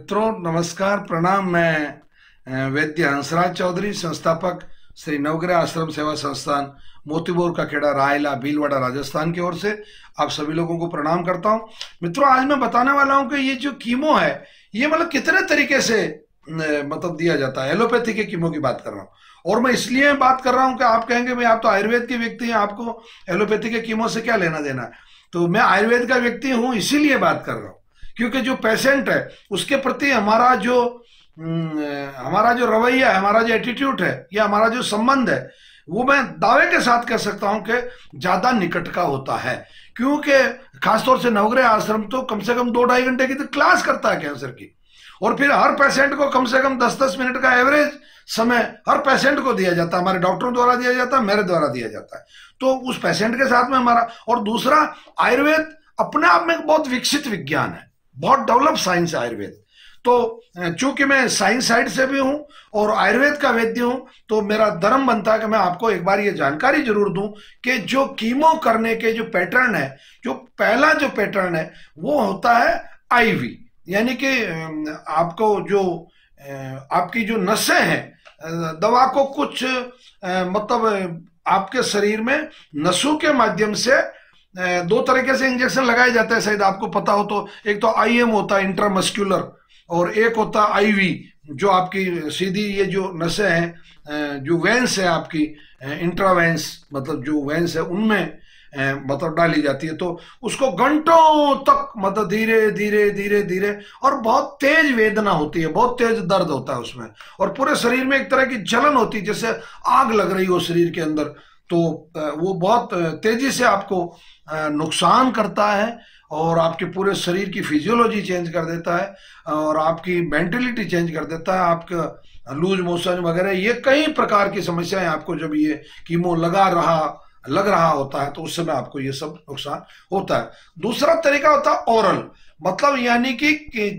मित्रों नमस्कार प्रणाम। मैं वैद्य हंसराज चौधरी, संस्थापक श्री नवग्रह आश्रम सेवा संस्थान मोतीबोर का खेड़ा रायला भीलवाड़ा राजस्थान की ओर से आप सभी लोगों को प्रणाम करता हूं। मित्रों आज मैं बताने वाला हूं कि ये जो कीमो है ये मतलब कितने तरीके से मतलब दिया जाता है। एलोपैथी के कीमो की बात कर रहा हूं और मैं इसलिए बात कर रहा हूं कि आप कहेंगे भाई आप तो आयुर्वेद के व्यक्ति हैं, आपको एलोपैथी के कीमो से क्या लेना देना है। तो मैं आयुर्वेद का व्यक्ति हूं इसीलिए बात कर रहा हूं क्योंकि जो पेशेंट है उसके प्रति हमारा जो रवैया है, हमारा जो एटीट्यूड है या हमारा जो संबंध है वो मैं दावे के साथ कह सकता हूं कि ज्यादा निकट का होता है। क्योंकि खासतौर से नवग्रह आश्रम तो कम से कम 2-2.5 घंटे की तो क्लास करता है कैंसर की, और फिर हर पेशेंट को कम से कम 10-10 मिनट का एवरेज समय हर पेशेंट को दिया जाता है, हमारे डॉक्टरों द्वारा दिया जाता है, मेरे द्वारा दिया जाता है। तो उस पेशेंट के साथ में हमारा, और दूसरा आयुर्वेद अपने आप में एक बहुत विकसित विज्ञान है, बहुत डेवलप साइंस है आयुर्वेद। तो चूंकि मैं साइंस साइड से भी हूं और आयुर्वेद का वैद्य हूं तो मेरा धर्म बनता है कि मैं आपको एक बार ये जानकारी जरूर दूं कि जो कीमो करने के जो पैटर्न है, जो पहला जो पैटर्न है वो होता है आईवी, यानी कि आपको जो आपकी जो नसें हैं दवा को कुछ मतलब आपके शरीर में नसों के माध्यम से 2 तरीके से इंजेक्शन लगाए जाते हैं, शायद आपको पता हो तो। एक तो आईएम होता है इंट्रामस्क्यूलर, और एक होता है आईवी जो आपकी सीधी ये जो नसें हैं जो वेंस है आपकी इंट्रावेंस, मतलब जो वेंस है उनमें मतलब डाली जाती है। तो उसको घंटों तक मतलब धीरे धीरे धीरे धीरे, और बहुत तेज वेदना होती है, बहुत तेज दर्द होता है उसमें, और पूरे शरीर में एक तरह की जलन होती है जैसे आग लग रही हो शरीर के अंदर। तो वो बहुत तेजी से आपको नुकसान करता है और आपके पूरे शरीर की फिजियोलॉजी चेंज कर देता है और आपकी मेंटेलिटी चेंज कर देता है, आपका लूज मोशन वगैरह ये कई प्रकार की समस्याएं आपको जब ये कीमो लग रहा होता है तो उस समय आपको ये सब नुकसान होता है। दूसरा तरीका होता है ओरल, मतलब यानी कि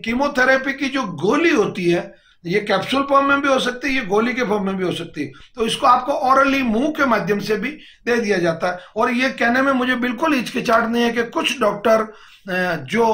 कीमोथेरेपी की जो गोली होती है ये कैप्सूल फॉर्म में भी हो सकती है, ये गोली के फॉर्म में भी हो सकती है। तो इसको आपको ओरली मुंह के माध्यम से भी दे दिया जाता है। और ये कहने में मुझे बिल्कुल हिचकिचाहट नहीं है कि कुछ डॉक्टर जो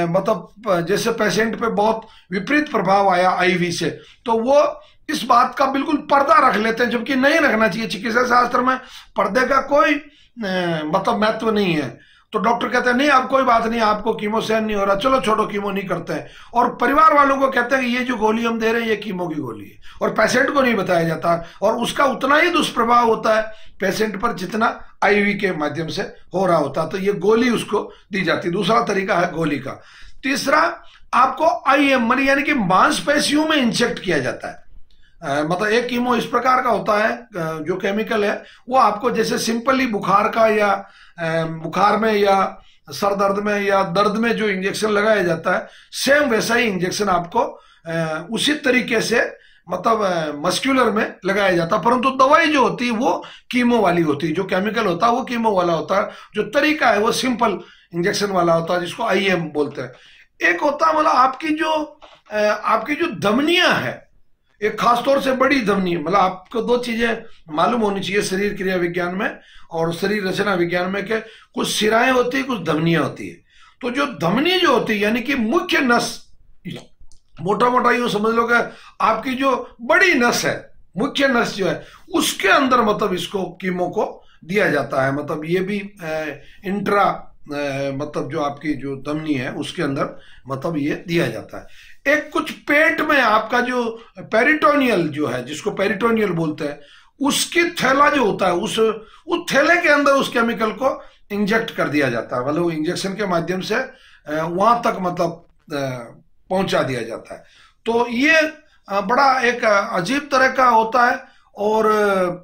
मतलब जैसे पेशेंट पे बहुत विपरीत प्रभाव आया आईवी से तो वो इस बात का बिल्कुल पर्दा रख लेते हैं, जबकि नहीं रखना चाहिए। चिकित्सा शास्त्र में पर्दे का कोई मतलब महत्व नहीं है। तो डॉक्टर कहते हैं नहीं अब कोई बात नहीं, आपको कीमो सहन नहीं हो रहा, चलो छोड़ो कीमो नहीं करते हैं। और परिवार वालों को कहते हैं कि ये जो गोली हम दे रहे हैं ये कीमो की गोली है, और पेशेंट को नहीं बताया जाता, और उसका उतना ही दुष्प्रभाव होता है पेशेंट पर जितना आईवी के माध्यम से हो रहा होता है। तो ये गोली उसको दी जाती है। दूसरा तरीका है गोली का। तीसरा आपको आईएम यानी कि मांसपेशियों में इंजेक्ट किया जाता है। मतलब एक कीमो इस प्रकार का होता है जो केमिकल है वो आपको जैसे सिंपली बुखार का या बुखार में या सर दर्द में या दर्द में जो इंजेक्शन लगाया जाता है सेम वैसा ही इंजेक्शन आपको उसी तरीके से मतलब मस्क्यूलर में लगाया जाता है, परंतु दवाई जो होती है वो कीमो वाली होती है, जो केमिकल होता है वो कीमो वाला होता है, जो तरीका है वो सिंपल इंजेक्शन वाला होता है जिसको आईएम बोलते हैं। एक होता है मतलब आपकी जो धमनियां है, एक खासतौर से बड़ी धमनी, मतलब आपको 2 चीजें मालूम होनी चाहिए शरीर क्रिया विज्ञान में और शरीर रचना विज्ञान में कि कुछ सिराएं होती है, कुछ धमनियां होती है। तो जो धमनी जो होती है यानी कि मुख्य नस, मोटा मोटा यूं समझ लो कि आपकी जो बड़ी नस है, मुख्य नस जो है उसके अंदर मतलब इसको कीमो को दिया जाता है। मतलब ये भी इंट्रा मतलब जो आपकी जो धमनी है उसके अंदर मतलब ये दिया जाता है। एक कुछ पेट में आपका जो पेरिटोनियल जो है, जिसको पेरिटोनियल बोलते हैं, उसकी थैला जो होता है उस थैले के अंदर उस केमिकल को इंजेक्ट कर दिया जाता है, मतलब इंजेक्शन के माध्यम से वहां तक मतलब पहुंचा दिया जाता है। तो ये बड़ा एक अजीब तरह का होता है और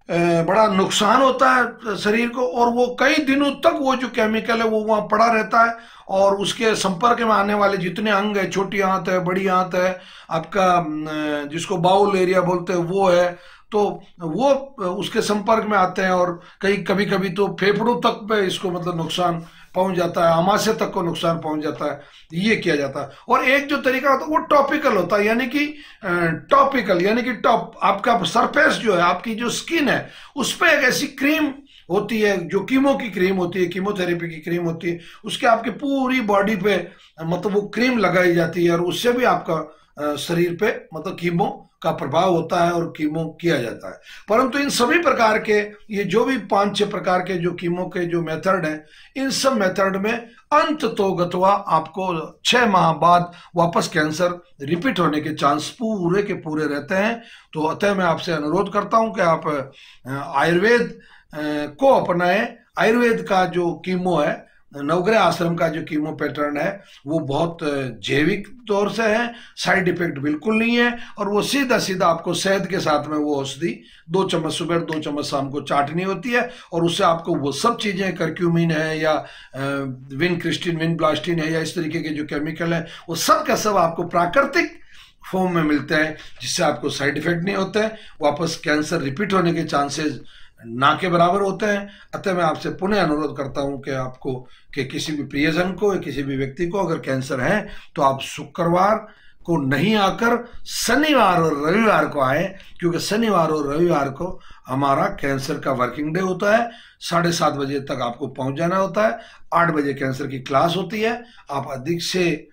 बड़ा नुकसान होता है शरीर को, और वो कई दिनों तक वो जो केमिकल है वो वहां पड़ा रहता है, और उसके संपर्क में आने वाले जितने अंग है, छोटी आंत है, बड़ी आंत है, आपका जिसको बाउल एरिया बोलते हैं वो है, तो वो उसके संपर्क में आते हैं, और कभी कभी तो फेफड़ों तक पे इसको मतलब नुकसान पहुंच जाता है, आमाशय तक को नुकसान पहुंच जाता है, ये किया जाता है। और एक जो तरीका होता है वो टॉपिकल होता है, यानी कि टॉपिकल यानी कि टॉप आपका सरफेस जो है, आपकी जो स्किन है उस पर एक ऐसी क्रीम होती है, जो कीमो की क्रीम होती है, कीमोथेरेपी की क्रीम होती है, उसके आपके पूरी बॉडी पे मतलब वो क्रीम लगाई जाती है और उससे भी आपका शरीर पे मतलब कीमो का प्रभाव होता है और कीमो किया जाता है। परंतु इन सभी प्रकार के ये जो भी 5-6 प्रकार के जो कीमो के जो मेथड हैं, इन सब मेथड में अंत तो गतवा आपको 6 माह बाद वापस कैंसर रिपीट होने के चांस पूरे के पूरे रहते हैं। तो अतः मैं आपसे अनुरोध करता हूं कि आप आयुर्वेद को अपनाएं। आयुर्वेद का जो कीमो है, नवग्रह आश्रम का जो कीमो पैटर्न है, वो बहुत जैविक तौर से है, साइड इफेक्ट बिल्कुल नहीं है और वो सीधा सीधा आपको शहद के साथ में वो औषधि 2 चम्मच सुबह 2 चम्मच शाम को चाटनी होती है और उससे आपको वो सब चीजें, करक्यूमिन है या विन क्रिस्टिन, विन ब्लास्टिन है या इस तरीके के जो केमिकल है, वो सब का सब आपको प्राकृतिक फॉर्म में मिलते हैं, जिससे आपको साइड इफेक्ट नहीं होते हैं। वापस कैंसर रिपीट होने के चांसेस ना के बराबर होते हैं। अतः मैं आपसे पुनः अनुरोध करता हूं कि आपको कि किसी भी प्रियजन को या किसी भी व्यक्ति को अगर कैंसर है तो आप शुक्रवार को नहीं आकर शनिवार और रविवार को आए, क्योंकि शनिवार और रविवार को हमारा कैंसर का वर्किंग डे होता है। 7:30 बजे तक आपको पहुंच जाना होता है। 8 बजे कैंसर की क्लास होती है। आप अधिक से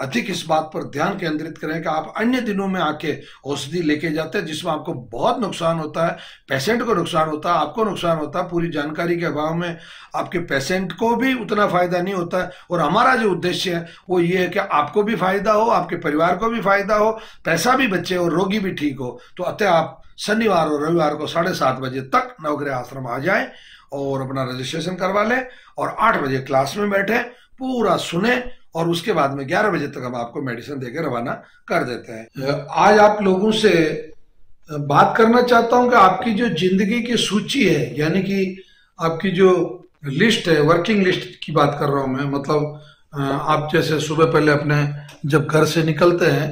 अधिक इस बात पर ध्यान केंद्रित करें कि आप अन्य दिनों में आके औषधि लेके जाते हैं, जिसमें आपको बहुत नुकसान होता है, पेशेंट को नुकसान होता है, आपको नुकसान होता है। पूरी जानकारी के अभाव में आपके पेशेंट को भी उतना फायदा नहीं होता है। और हमारा जो उद्देश्य है वो ये है कि आपको भी फायदा हो, आपके परिवार को भी फायदा हो, पैसा भी बचे और रोगी भी ठीक हो। तो अतः आप शनिवार और रविवार को 7:30 बजे तक नवग्रह आश्रम आ जाए और अपना रजिस्ट्रेशन करवा लें और 8 बजे क्लास में बैठे, पूरा सुने और उसके बाद में 11 बजे तक हम आपको मेडिसिन देकर रवाना कर देते हैं। आज आप लोगों से बात करना चाहता हूं कि आपकी जो जिंदगी की सूची है, यानी कि आपकी जो लिस्ट है, वर्किंग लिस्ट की बात कर रहा हूं मैं। मतलब आप जैसे सुबह पहले अपने जब घर से निकलते हैं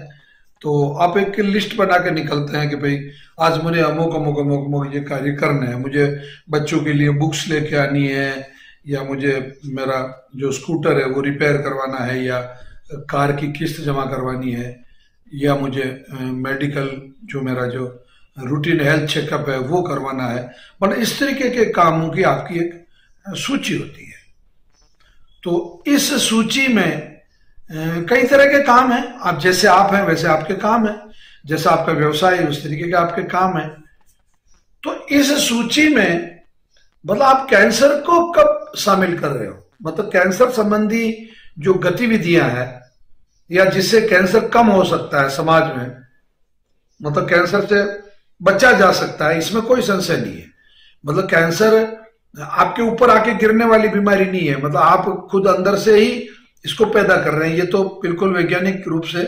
तो आप एक लिस्ट बना के निकलते हैं कि भाई आज मुझे अमुक अमुक अमुक अमुक ये कार्य करने हैं, मुझे बच्चों के लिए बुक्स लेके आनी है, या मुझे मेरा जो स्कूटर है वो रिपेयर करवाना है, या कार की किस्त जमा करवानी है, या मुझे मेडिकल जो मेरा जो रूटीन हेल्थ चेकअप है वो करवाना है। मतलब इस तरीके के कामों की आपकी एक सूची होती है। तो इस सूची में कई तरह के काम हैं। आप जैसे आप हैं वैसे आपके काम है, जैसा आपका व्यवसाय है उस तरीके के आपके काम है। तो इस सूची में मतलब आप कैंसर को कब शामिल कर रहे हो, मतलब कैंसर संबंधी जो गतिविधियां हैं या जिससे कैंसर कम हो सकता है समाज में, मतलब कैंसर से बचा जा सकता है, इसमें कोई संशय नहीं है। मतलब कैंसर आपके ऊपर आके गिरने वाली बीमारी नहीं है, मतलब आप खुद अंदर से ही इसको पैदा कर रहे हैं। ये तो बिल्कुल वैज्ञानिक रूप से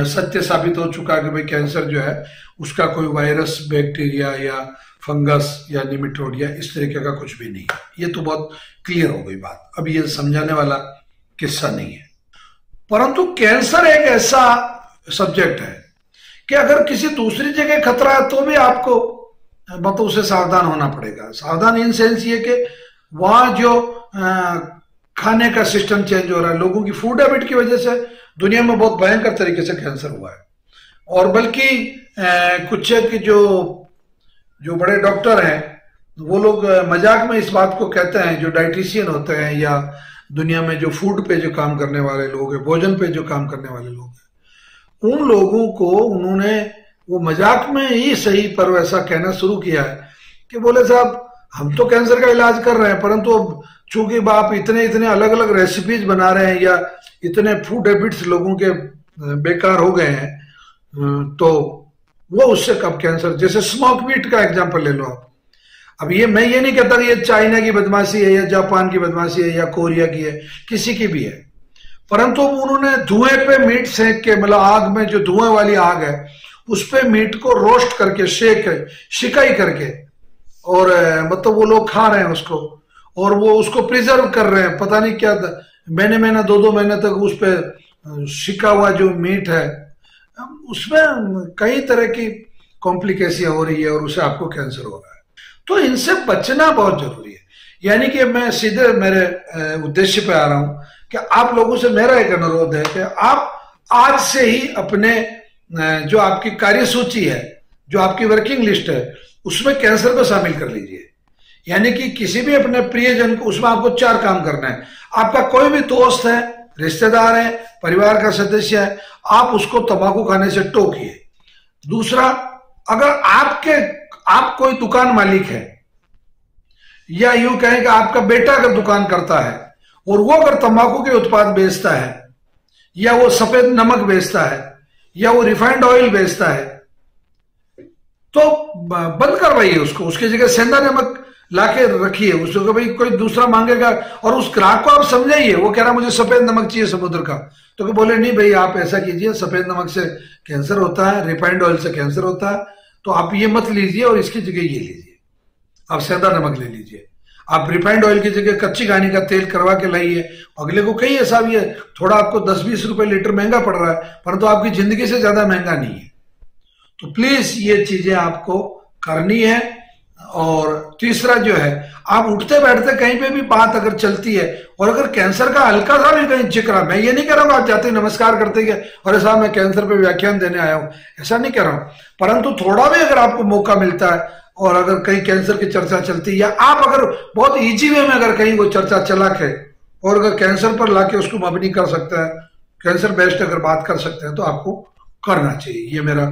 सत्य साबित हो चुका है कि भाई कैंसर जो है उसका कोई वायरस, बैक्टीरिया या फंगस या निमेटोडिया इस तरीके का कुछ भी नहीं है। ये तो बहुत क्लियर हो गई बात, अब ये समझाने वाला किस्सा नहीं है। परंतु कैंसर एक ऐसा सब्जेक्ट है कि अगर किसी दूसरी जगह खतरा है तो भी आपको मतलब उसे सावधान होना पड़ेगा। सावधान इन सेंस ये कि वहां जो खाने का सिस्टम चेंज हो रहा है, लोगों की फूड हैबिट की वजह से दुनिया में बहुत भयंकर तरीके से कैंसर हुआ है। और बल्कि कुछ कि जो बड़े डॉक्टर हैं वो लोग मजाक में इस बात को कहते हैं, जो डाइटिशियन होते हैं या दुनिया में जो फूड पे जो काम करने वाले लोग हैं, भोजन पे जो काम करने वाले लोग हैं, उन लोगों को उन्होंने वो मजाक में ही सही पर वैसा कहना शुरू किया है कि बोले साहब हम तो कैंसर का इलाज कर रहे हैं, परंतु अब चूंकि आप इतने इतने अलग अलग रेसिपीज बना रहे हैं या इतने फूड हैबिट्स लोगों के बेकार हो गए हैं, तो वो उससे कब कैंसर, जैसे स्मोक मीट का एग्जांपल ले लो आप। अब ये मैं ये नहीं कहता कि ये चाइना की बदमाशी है या जापान की बदमाशी है या कोरिया की है, किसी की भी है, परंतु उन्होंने धुएं पे मीट सेक के, मतलब आग में जो धुएं वाली आग है उस पे मीट को रोस्ट करके, शिकाई करके, और मतलब वो लोग खा रहे हैं उसको, और वो उसको प्रिजर्व कर रहे हैं, पता नहीं क्या महीने 2-2 महीने तक उस पे शिका हुआ जो मीट है उसमें कई तरह की कॉम्प्लिकेशन हो रही है और उससे आपको कैंसर हो रहा है। तो इनसे बचना बहुत जरूरी है। यानी कि मैं सीधे मेरे उद्देश्य पे आ रहा हूं कि आप लोगों से मेरा एक अनुरोध है कि आप आज से ही अपने जो आपकी कार्यसूची है, जो आपकी वर्किंग लिस्ट है, उसमें कैंसर को शामिल कर लीजिए। यानी कि किसी भी अपने प्रियजन को, उसमें आपको 4 काम करना है। आपका कोई भी दोस्त है, रिश्तेदार है, परिवार का सदस्य है, आप उसको तंबाकू खाने से टोकिए। दूसरा, अगर आप कोई दुकान मालिक है, या यूं कहें कि आपका बेटा अगर दुकान करता है और वो अगर तंबाकू के उत्पाद बेचता है, या वो सफेद नमक बेचता है, या वो रिफाइंड ऑयल बेचता है, तो बंद करवाइए उसको। उसकी जगह सेंधा नमक लाके रखिए उसको, भाई कोई दूसरा मांगेगा। और उस ग्राहक को आप समझाइए, वो कह रहा मुझे सफेद नमक चाहिए समुद्र का, तो बोले नहीं भाई आप ऐसा कीजिए, सफेद नमक से कैंसर होता है, रिफाइंड ऑयल से कैंसर होता है, तो आप ये मत लीजिए और इसकी जगह ये लीजिए, आप सेंधा नमक ले लीजिए। आप रिफाइंड ऑयल की जगह कच्ची घानी का तेल करवा के लाइए। अगले को कहिए साहब ये थोड़ा आपको 10-20 रुपए लीटर महंगा पड़ रहा है, परंतु आपकी जिंदगी से ज्यादा महंगा नहीं है। तो प्लीज ये चीजें आपको करनी है। और तीसरा जो है, आप उठते बैठते कहीं पे भी बात अगर चलती है, और अगर कैंसर का हल्का सा भी कहीं जिक्र, मैं ये नहीं कह रहा हूं आप जाते नमस्कार करते कि अरे साहब मैं कैंसर पे व्याख्यान देने आया हूं, ऐसा नहीं कह रहा हूं, परंतु थोड़ा भी अगर आपको मौका मिलता है और अगर कहीं कैंसर की चर्चा चलती है, या आप अगर बहुत इजी वे में अगर कहीं वो चर्चा चला के और अगर कैंसर पर लाके उसको मबनी कर सकता है, कैंसर बेस्ड अगर बात कर सकते हैं, तो आपको करना चाहिए। ये मेरा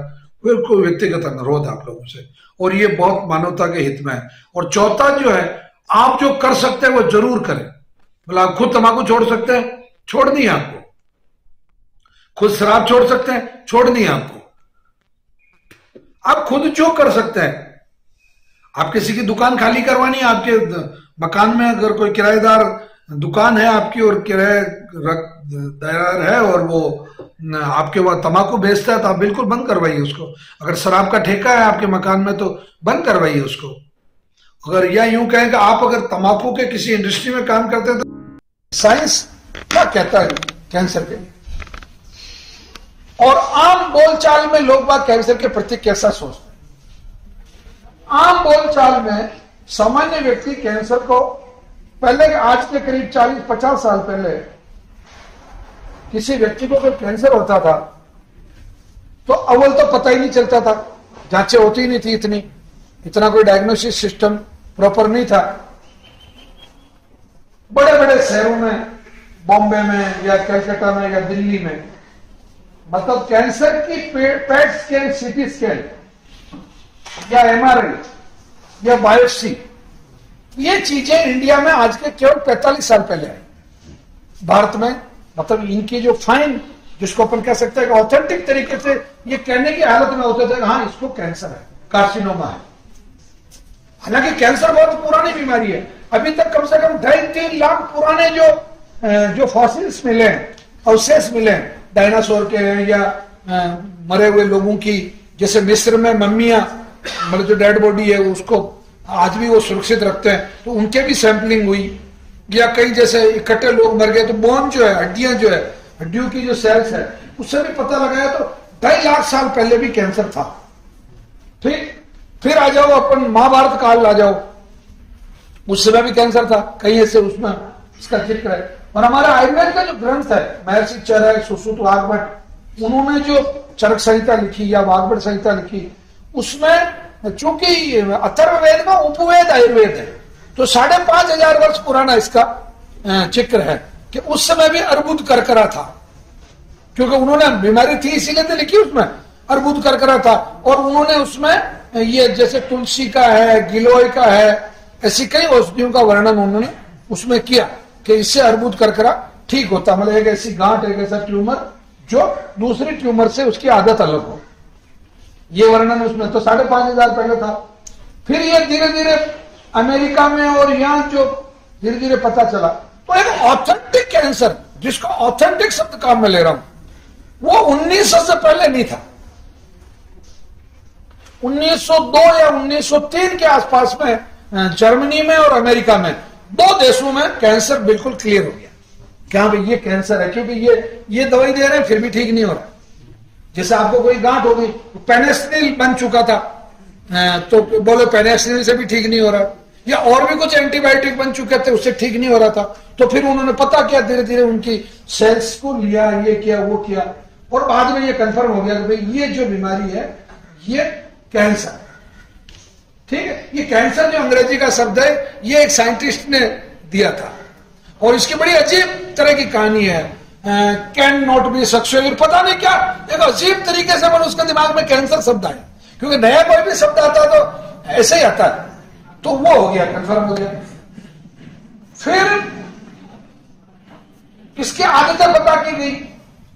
बिल्कुल व्यक्तिगत अनुरोध आप लोगों से, और ये बहुत मानवता के हित में है। और चौथा जो है, आप जो कर सकते हैं वो जरूर करें। मतलब आप खुद तंबाकू छोड़ सकते हैं, छोड़नी है आपको। खुद शराब छोड़ सकते हैं, छोड़नी है आपको। आप खुद जो कर सकते हैं, आप किसी की दुकान खाली करवानी है, आपके मकान में अगर कोई किराएदार दुकान है आपकी और किराएदार है और वो आपके वहां तंबाकू बेचता है, तो आप बिल्कुल बंद करवाइए उसको। अगर शराब का ठेका है आपके मकान में, तो बंद करवाइए उसको। अगर या यूं कहें कि आप अगर तंबाकू के किसी इंडस्ट्री में काम करते हैं, तो साइंस क्या कहता है कैंसर के लिए, और आम बोलचाल में लोग बात कैंसर के प्रति कैसा सोचते हैं। आम बोलचाल में सामान्य व्यक्ति कैंसर को पहले, आज के करीब 40-50 साल पहले किसी व्यक्ति को अगर कैंसर होता था तो अव्वल तो पता ही नहीं चलता था, जांचें होती ही नहीं थी, इतना कोई डायग्नोसिस सिस्टम प्रॉपर नहीं था। बड़े बड़े शहरों में, बॉम्बे में या कलकत्ता में या दिल्ली में, मतलब कैंसर की पेट स्कैन, सीटी स्कैन या एमआरआई या बायोप्सी, ये चीजें इंडिया में आज के केवल 45 साल पहले आई। भारत में मतलब इनकी जो फाइन, जिसको अपन कह सकते हैं कि ऑथेंटिक तरीके से ये कहने की हालत में होते थे हाँ इसको कैंसर है, कार्सिनोमा है। हालांकि कैंसर बहुत पुरानी बीमारी है। अभी तक कम से कम 2.5-3 लाख पुराने जो फॉसिल्स मिले हैं, अवशेष मिले हैं डायनासोर के या मरे हुए लोगों की, जैसे मिस्र में मम्मियां, मतलब जो डेड बॉडी है उसको आज भी वो सुरक्षित रखते हैं, तो उनके भी सैंपलिंग हुई। या कई जैसे इकट्ठे लोग मर गए तो बोन जो है, हड्डियां जो है, हड्डियों की जो सेल्स है, उससे भी पता लगाया तो 2.5 लाख साल पहले भी कैंसर था। फिर आ जाओ अपन महाभारत काल आ जाओ, उस समय भी कैंसर था, कहीं ऐसे उसमें इसका जिक्र है। और हमारा आयुर्वेद का जो ग्रंथ है, महर्षि चरक, सुश्रुत, वाग्भट, उन्होंने जो चरक संहिता लिखी या वाग्भट संहिता लिखी, उसमें चूंकि अथर्ववेद में उपवेद आयुर्वेद है, तो 5,500 वर्ष पुराना इसका जिक्र है कि उस समय भी अर्बुद करकरा था, क्योंकि उन्होंने बीमारी थी इसीलिए तो लिखी उसमें, अर्बुद करकरा था। और उन्होंने उसमें ये जैसे तुलसी का है, गिलोय का है, ऐसी कई औषधियों का वर्णन उन्होंने उसमें किया कि इससे अर्बुद करकरा ठीक होता, मतलब एक ऐसी गांठ, एक ऐसा ट्यूमर जो दूसरी ट्यूमर से उसकी आदत अलग हो, ये वर्णन उसमें तो 5,500 पहले था। फिर ये धीरे धीरे अमेरिका में और यहां जो धीरे धीरे पता चला, तो एक ऑथेंटिक कैंसर, जिसको ऑथेंटिक शब्द काम में ले रहा हूं, वो 1900 से पहले नहीं था। 1902 या 1903 के आसपास में जर्मनी में और अमेरिका में, 2 देशों में कैंसर बिल्कुल क्लियर हो गया कि हाँ भाई ये कैंसर है, क्योंकि ये दवाई दे रहे हैं फिर भी ठीक नहीं हो रहा। जैसे आपको कोई गांठ हो गई, पेनिसिलिन बन चुका था, तो बोलो पेनिसिलिन से भी ठीक नहीं हो रहा, या और भी कुछ एंटीबायोटिक बन चुके थे उससे ठीक नहीं हो रहा था, तो फिर उन्होंने पता किया, धीरे धीरे उनकी सेल्स को लिया, ये किया वो किया, और बाद में ये कंफर्म हो गया कि भाई ये जो बीमारी है ये कैंसर है। ठीक है, ये कैंसर जो अंग्रेजी का शब्द है ये एक साइंटिस्ट ने दिया था और इसकी बड़ी अजीब तरह की कहानी है। कैन नॉट बी सक्सेसफुल, पता नहीं क्या एक अजीब तरीके से उसके दिमाग में कैंसर शब्द आया, क्योंकि नया कोई भी शब्द आता है तो ऐसे ही आता है, तो वो हो गया, कंफर्म हो गया। फिर इसकी आदतें पता की गई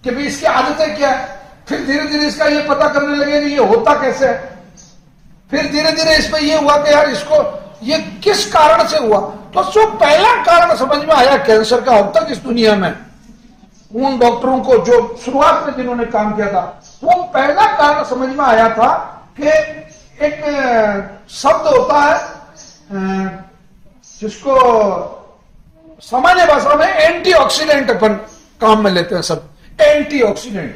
कि भाई इसकी आदतें क्या है, फिर धीरे धीरे इसका ये पता करने लगे कि ये होता कैसे है, फिर धीरे धीरे इसमें ये हुआ कि यार इसको ये किस कारण से हुआ, तो जो पहला कारण समझ में आया कैंसर का अब तक इस दुनिया में, उन डॉक्टरों को जो शुरुआत में जिन्होंने काम किया था, वो पहला कारण समझ में आया था कि एक शब्द होता है जिसको सामान्य भाषा में एंटीऑक्सीडेंट अपन काम में लेते हैं, सब एंटीऑक्सीडेंट।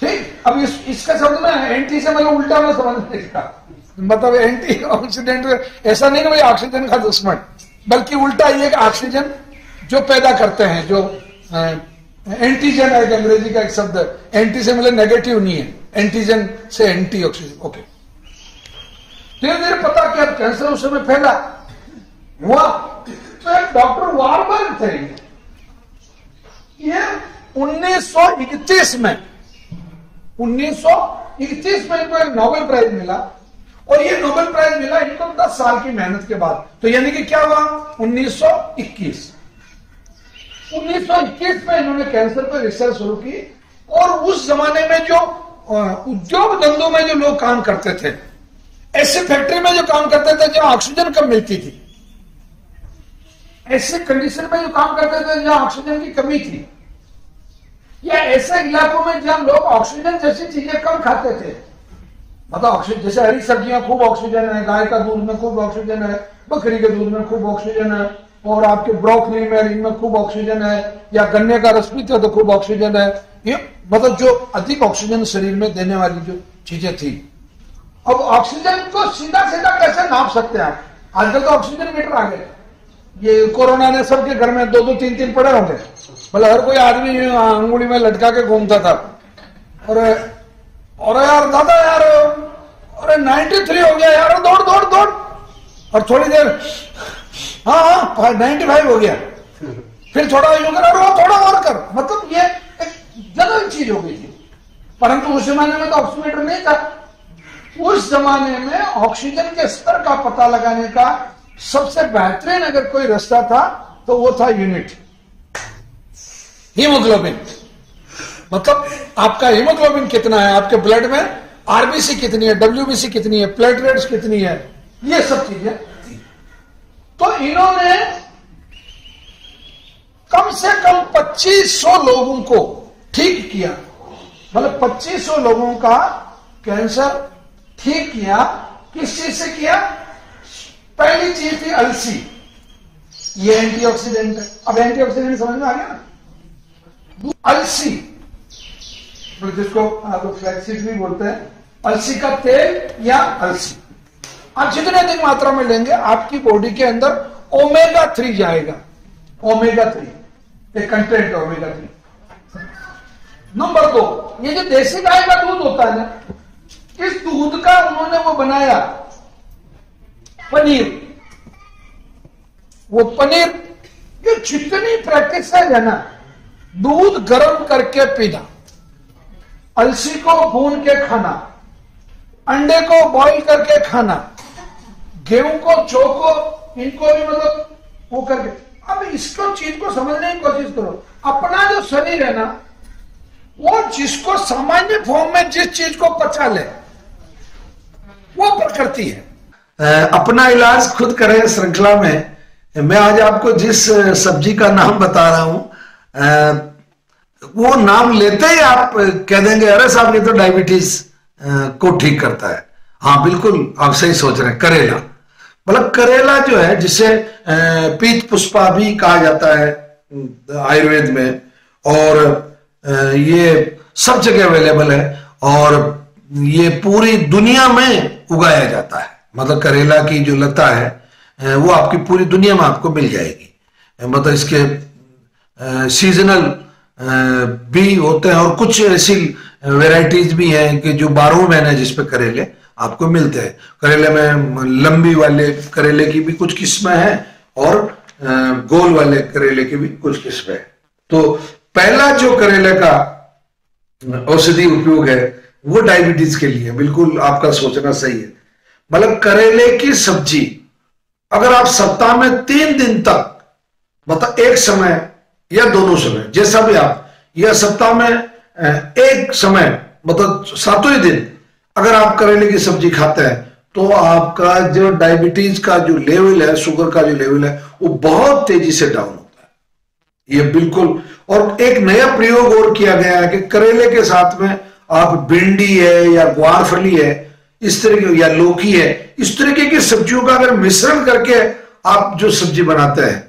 ठीक, अब इसका शब्द में एंटी से मतलब उल्टा में समझ इसका मतलब एंटीऑक्सीडेंट ऐसा नहीं कि भाई ऑक्सीजन का दुश्मन, बल्कि उल्टा ये ऑक्सीजन जो पैदा करते हैं, जो एंटीजन है, अंग्रेजी का एक शब्द है, एंटी से मतलब नेगेटिव नहीं है, एंटीजन से एंटी ऑक्सीजन। ओके, धीरे धीरे पता किया कैंसर उस समय फैला हुआ, तो एक डॉक्टर वार्बर्ग थे, ये 1931 में इनको एक नोबेल प्राइज मिला, और ये नोबेल प्राइज मिला इनको 10 साल की मेहनत के बाद। तो यानी कि क्या हुआ, 1921 में इन्होंने कैंसर पर रिसर्च शुरू की, और उस जमाने में जो उद्योग धंधों में जो लोग काम करते थे, ऐसे फैक्ट्री में जो काम करते थे जहां ऑक्सीजन कम मिलती थी, ऐसे कंडीशन में जो काम करते थे जहां ऑक्सीजन की कमी थी, या ऐसे इलाकों में जहां लोग ऑक्सीजन जैसी चीजें कम खाते थे, मतलब ऑक्सीजन जैसे हरी सब्जियां खूब ऑक्सीजन है, गाय का दूध में खूब ऑक्सीजन है, बकरी के दूध में खूब ऑक्सीजन है, और आपके ब्रोकली में इनमें खूब ऑक्सीजन है, या गन्ने का रस पीते तो खूब ऑक्सीजन है, ये मतलब जो अधिक ऑक्सीजन शरीर में देने वाली जो चीजें थी। अब ऑक्सीजन को सीधा सीधा कैसे नाप सकते हैं आप, आजकल तो ऑक्सीजन मीटर आ गए, ये कोरोना ने सबके घर में 2-2 3-3 पड़े होंगे, मतलब हर कोई आदमी अंगुली में लटका के घूमता था, और यार दादा यार अरे 93 हो गया यार, दौड़ दौड़ दौड़, और थोड़ी देर हाँ 95 हो गया, फिर थोड़ा यूं कर और थोड़ा और कर, मतलब ये एक जनरल चीज हो गई थी। परंतु उस जमाने में तो ऑक्सीमीटर नहीं था, उस जमाने में ऑक्सीजन के स्तर का पता लगाने का सबसे बेहतरीन अगर कोई रास्ता था तो वो था यूनिट हीमोग्लोबिन। मतलब आपका हीमोग्लोबिन कितना है, आपके ब्लड में आरबीसी कितनी है, डब्ल्यूबीसी कितनी है, प्लेटलेट्स कितनी है, ये सब चीजें। तो इन्होंने कम से कम 2500 लोगों को ठीक किया, मतलब 2500 लोगों का कैंसर ठीक किया। किस चीज से किया? पहली चीज थी अलसी, ये एंटीऑक्सीडेंट है। अब एंटीऑक्सीडेंट समझ में आ गया ना। अलसी जिसको आप फ्लैक्सीड भी बोलते हैं, अलसी का तेल या अलसी आप जितने अधिक मात्रा में लेंगे आपकी बॉडी के अंदर ओमेगा 3 जाएगा। ओमेगा 3 एक कंटेंट ओमेगा 3। नंबर 2, ये जो देसी गाय का दूध होता है ना, इस दूध का उन्होंने वो बनाया पनीर। वो पनीर ये जितनी प्रैक्टिस है ना, दूध गर्म करके पीना, अलसी को भून के खाना, अंडे को बॉईल करके खाना, गेहूं को चोको, इनको भी मतलब वो करके। अब इसको चीज को समझने की कोशिश करो। अपना जो शरीर है ना, वो जिसको सामान्य फॉर्म में जिस चीज को पचा ले वो प्रकृति है। अपना इलाज खुद करें श्रृंखला में मैं आज आपको जिस सब्जी का नाम बता रहा हूं, वो नाम लेते ही आप कह देंगे अरे साहब ये तो डायबिटीज को ठीक करता है। हाँ बिल्कुल आप सही सोच रहे हैं। करेला, मतलब करेला जो है जिसे पीत पुष्पा भी कहा जाता है आयुर्वेद में, और ये सब जगह अवेलेबल है और ये पूरी दुनिया में उगाया जाता है। मतलब करेला की जो लता है वो आपकी पूरी दुनिया में आपको मिल जाएगी। मतलब इसके सीजनल भी होते हैं और कुछ ऐसी वेराइटीज भी हैं कि जो 12 महीने जिस पे करेले आपको मिलते हैं। करेले में लंबी वाले करेले की भी कुछ किस्में हैं और गोल वाले करेले की भी कुछ किस्में हैं। तो पहला जो करेले का औषधि उपयोग है वो डायबिटीज के लिए, बिल्कुल आपका सोचना सही है। मतलब करेले की सब्जी अगर आप सप्ताह में 3 दिन तक, मतलब एक समय या दोनों समय जैसा भी आप, या सप्ताह में एक समय मतलब 7 दिन अगर आप करेले की सब्जी खाते हैं तो आपका जो डायबिटीज का जो लेवल है, शुगर का जो लेवल है, वो बहुत तेजी से डाउन होता है। ये बिल्कुल। और एक नया प्रयोग और किया गया है कि करेले के साथ में आप भिंडी है या ग्वारफली है, इस तरह की, या लौकी है, इस तरीके की सब्जियों का अगर मिश्रण करके आप जो सब्जी बनाते हैं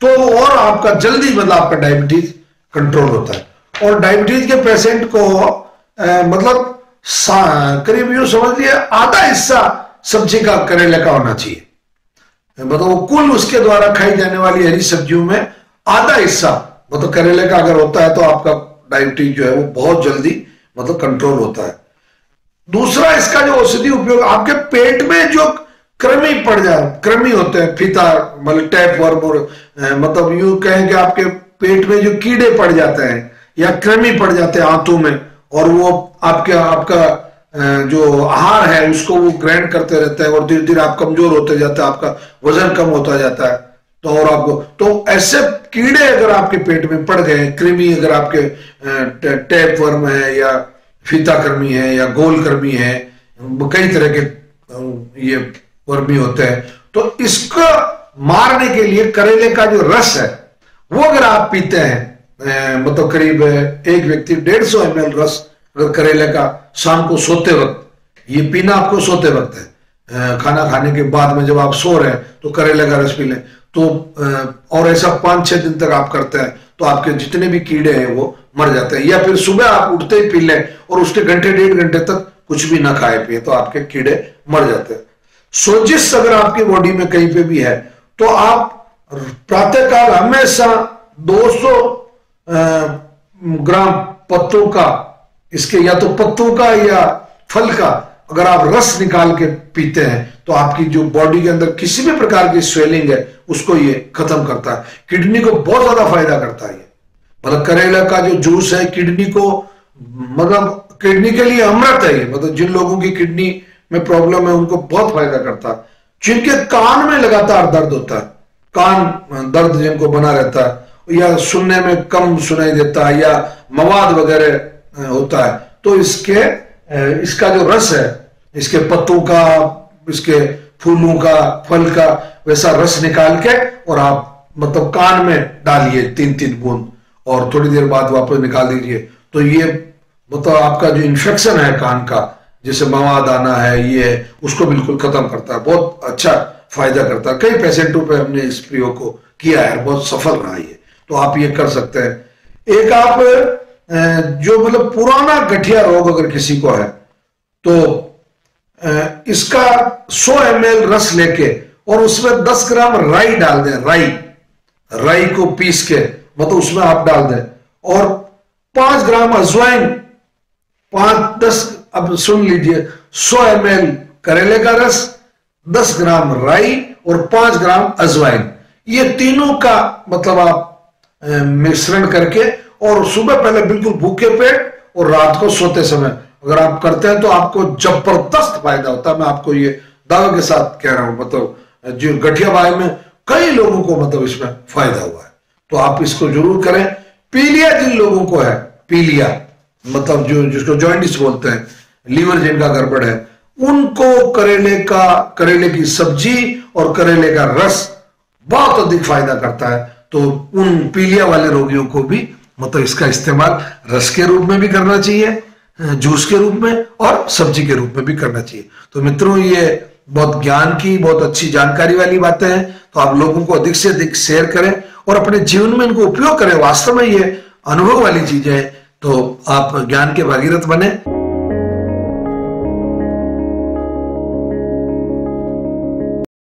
तो और आपका जल्दी मतलब आपका डायबिटीज कंट्रोल होता है। और डायबिटीज के पेशेंट को मतलब करीब यूं समझ लिया आधा हिस्सा सब्जी का करेले का होना चाहिए। मतलब वो कुल उसके द्वारा खाई जाने वाली हरी सब्जियों में आधा हिस्सा मतलब करेले का अगर होता है तो आपका डायबिटीज जो है वो बहुत जल्दी मतलब कंट्रोल होता है। दूसरा इसका जो औषधि उपयोग, आपके पेट में जो कृमि पड़ जाए, कृमि होते हैं, फीता मतलब टैप वर्म, और मतलब यूं कहें कि आपके पेट में जो कीड़े पड़ जाते हैं या कृमि पड़ जाते हैं आंतों में, और वो आपका जो आहार है उसको वो ग्राइंड करते रहते हैं और धीरे धीरे आप कमजोर होते जाते हैं, आपका वजन कम होता जाता है। तो और आपको तो ऐसे कीड़े अगर आपके पेट में पड़ गए, कृमि अगर आपके टैप वर्म है या फीता कृमि है या गोल कृमि है, कई तरह के ये वर्मी होते हैं, तो इसको मारने के लिए करेले का जो रस है वो अगर आप पीते हैं, मतलब करीब एक व्यक्ति 150 ml रस अगर करेले का शाम को सोते वक्त, ये पीना आपको सोते वक्त है, खाना खाने के बाद में जब आप सो रहे हैं तो करेले का रस पी लें तो, और ऐसा 5-6 दिन तक आप करते हैं तो आपके जितने भी कीड़े हैं वो मर जाते हैं। या फिर सुबह आप उठते ही पी लें और उसके घंटे 1.5 घंटे तक कुछ भी ना खाए पिए तो आपके कीड़े मर जाते हैं। सोजिश अगर आपकी बॉडी में कहीं पे भी है तो आप प्रातःकाल हमेशा 200 ग्राम पत्तों का, इसके या तो पत्तों का या फल का अगर आप रस निकाल के पीते हैं तो आपकी जो बॉडी के अंदर किसी भी प्रकार की स्वेलिंग है उसको ये खत्म करता है। किडनी को बहुत ज्यादा फायदा करता है ये, मतलब करेला का जो जूस है किडनी को, मतलब किडनी के लिए अमृत है ये। मतलब जिन लोगों की किडनी में प्रॉब्लम है उनको बहुत फायदा करता है। जिनके कान में लगातार दर्द होता है, कान दर्द जिनको बना रहता है या सुनने में कम सुनाई देता है या मवाद वगैरह होता है, तो इसका जो रस है, इसके पत्तों का, इसके फूलों का, फल का वैसा रस निकाल के और आप मतलब कान में डालिए 3-3 बूंद और थोड़ी देर बाद वापस निकाल दीजिए, तो ये मतलब आपका जो इन्फेक्शन है कान का, जैसे मवाद आना है, ये है, उसको बिल्कुल खत्म करता है, बहुत अच्छा फायदा करता है। कई पेशेंटों पे हमने इस प्रयोग को किया है, बहुत सफल रहा ये, तो आप ये कर सकते हैं। एक आप जो मतलब पुराना गठिया रोग अगर किसी को है तो इसका 100 ml रस लेके और उसमें 10 ग्राम राई डाल दें, राई को पीस के मतलब उसमें आप डाल दें, और 5 ग्राम अजवाइन, 5-10, अब सुन लीजिए, 100 ml करेले का रस, 10 ग्राम राई और 5 ग्राम अजवाइन, ये तीनों का मतलब आप मिश्रण करके और सुबह पहले बिल्कुल भूखे पेट और रात को सोते समय अगर आप करते हैं तो आपको जबरदस्त फायदा होता है। मैं आपको ये दावे के साथ कह रहा हूं, मतलब जो गठिया बाई में कई लोगों को मतलब इसमें फायदा हुआ है, तो आप इसको जरूर करें। पीलिया जिन लोगों को है, पीलिया मतलब जिसको जॉइंटिस बोलते हैं, लीवर जिनका गड़बड़ है, उनको करेले की सब्जी और करेले का रस बहुत अधिक फायदा करता है। तो उन पीलिया वाले रोगियों को भी मतलब इसका इस्तेमाल रस के रूप में भी करना चाहिए, जूस के रूप में और सब्जी के रूप में भी करना चाहिए। तो मित्रों, ये बहुत ज्ञान की, बहुत अच्छी जानकारी वाली बातें हैं, तो आप लोगों को अधिक से अधिक शेयर करें और अपने जीवन में इनको उपयोग करें। वास्तव में ये अनुभव वाली चीजें हैं, तो आप ज्ञान के भागीरथ बने।